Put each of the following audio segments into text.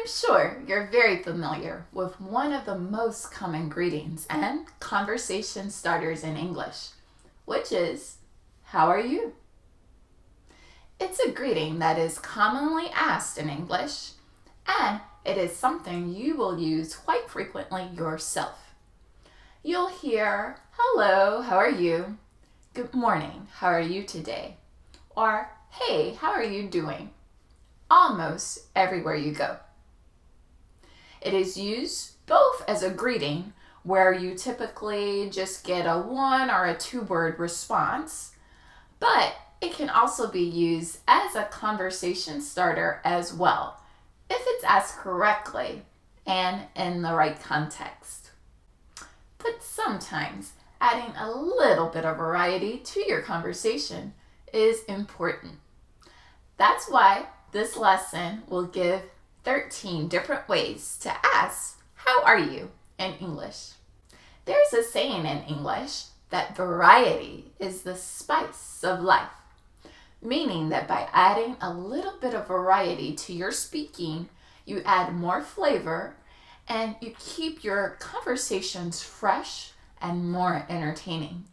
I'm sure you're very familiar with one of the most common greetings and conversation starters in English, which is, how are you? It's a greeting that is commonly asked in English, and it is something you will use quite frequently yourself. You'll hear, hello, how are you? Good morning, how are you today? Or, hey, how are you doing? Almost everywhere you go. It is used both as a greeting, where you typically just get a one or a two-word response, but it can also be used as a conversation starter as well, if it's asked correctly and in the right context. But sometimes adding a little bit of variety to your conversation is important. That's why this lesson will give 13 different ways to ask, how are you in English? There's a saying in English that variety is the spice of life, meaning that by adding a little bit of variety to your speaking, you add more flavor and you keep your conversations fresh and more entertaining.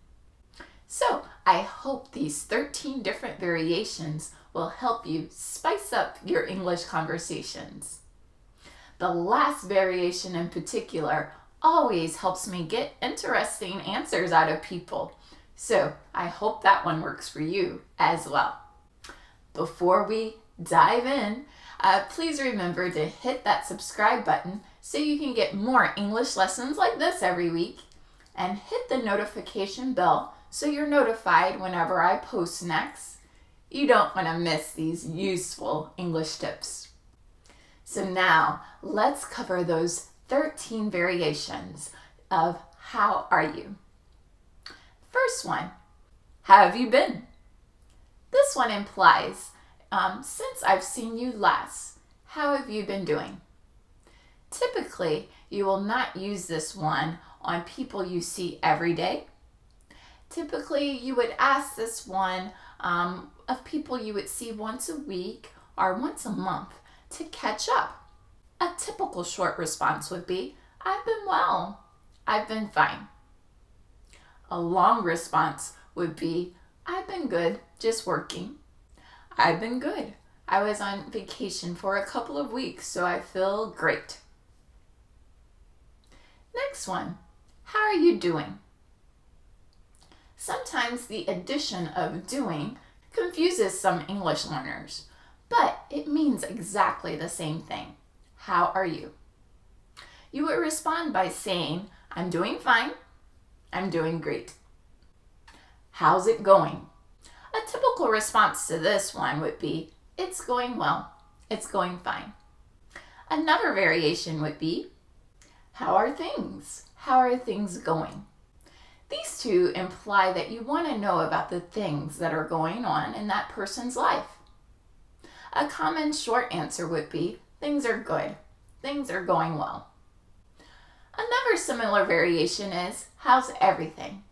So I hope these 13 different variations will help you spice up your English conversations. The last variation in particular always helps me get interesting answers out of people. So I hope that one works for you as well. Before we dive in, please remember to hit that subscribe button so you can get more English lessons like this every week, and hit the notification bell so you're notified whenever I post next. You don't want to miss these useful English tips. So now let's cover those 13 variations of how are you. First one, how have you been? This one implies, since I've seen you last, how have you been doing? Typically, you will not use this one on people you see every day. Typically, you would ask this one of people you would see once a week or once a month to catch up. A typical short response would be, I've been well, I've been fine. A long response would be, I've been good, just working. I've been good. I was on vacation for a couple of weeks, so I feel great. Next one, how are you doing? Sometimes the addition of doing confuses some English learners, but it means exactly the same thing. How are you? You would respond by saying, I'm doing fine, I'm doing great. How's it going? A typical response to this one would be, it's going well, it's going fine. Another variation would be, how are things? How are things going? These two imply that you want to know about the things that are going on in that person's life. A common short answer would be, things are good. Things are going well. Another similar variation is, how's everything?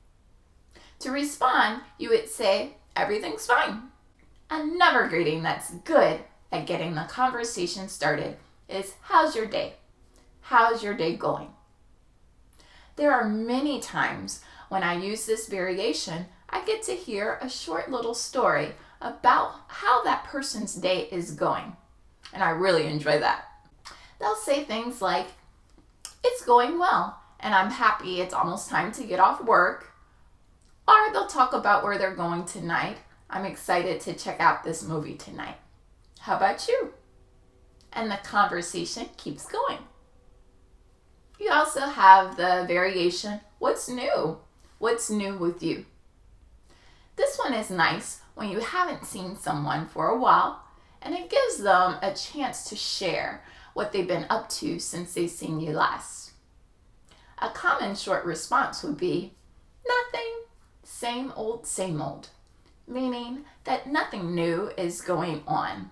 To respond, you would say, everything's fine. Another greeting that's good at getting the conversation started is, how's your day? How's your day going? There are many times when I use this variation, I get to hear a short little story about how that person's day is going. And I really enjoy that. They'll say things like, it's going well, and I'm happy it's almost time to get off work. Or they'll talk about where they're going tonight. I'm excited to check out this movie tonight. How about you? And the conversation keeps going. You also have the variation, what's new? What's new with you? This one is nice when you haven't seen someone for a while, and it gives them a chance to share what they've been up to since they've seen you last. A common short response would be, nothing, same old, meaning that nothing new is going on.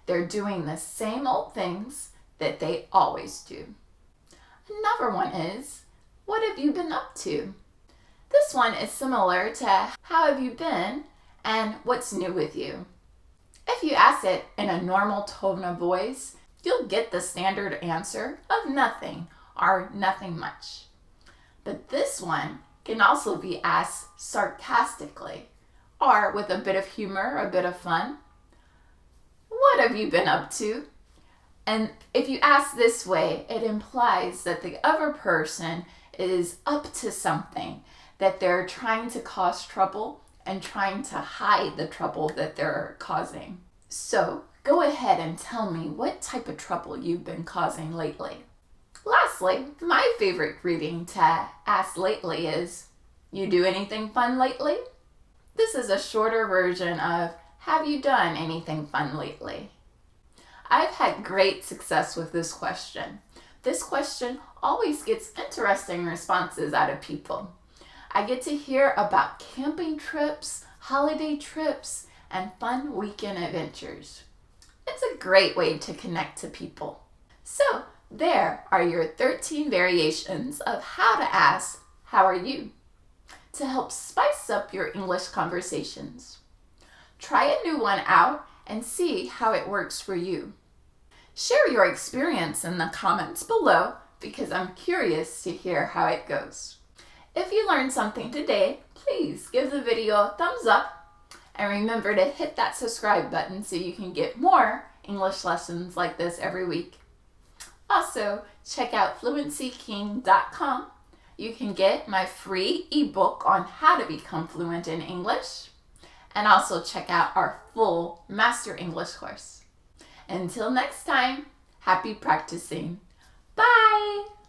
They're doing the same old things that they always do. Another one is, what have you been up to? This one is similar to how have you been and what's new with you. If you ask it in a normal tone of voice, you'll get the standard answer of nothing or nothing much. But this one can also be asked sarcastically or with a bit of humor, a bit of fun. What have you been up to? And if you ask this way, it implies that the other person is up to something, that they're trying to cause trouble and trying to hide the trouble that they're causing. So go ahead and tell me what type of trouble you've been causing lately. Lastly, my favorite greeting to ask lately is, you do anything fun lately? This is a shorter version of, have you done anything fun lately? I've had great success with this question. This question always gets interesting responses out of people. I get to hear about camping trips, holiday trips, and fun weekend adventures. It's a great way to connect to people. So there are your 13 variations of how to ask, how are you? To help spice up your English conversations. Try a new one out and see how it works for you. Share your experience in the comments below because I'm curious to hear how it goes. If you learned something today, please give the video a thumbs up and remember to hit that subscribe button so you can get more English lessons like this every week. Also, check out fluencyking.com. You can get my free ebook on how to become fluent in English, and also check out our full Master English course. Until next time, happy practicing. Bye!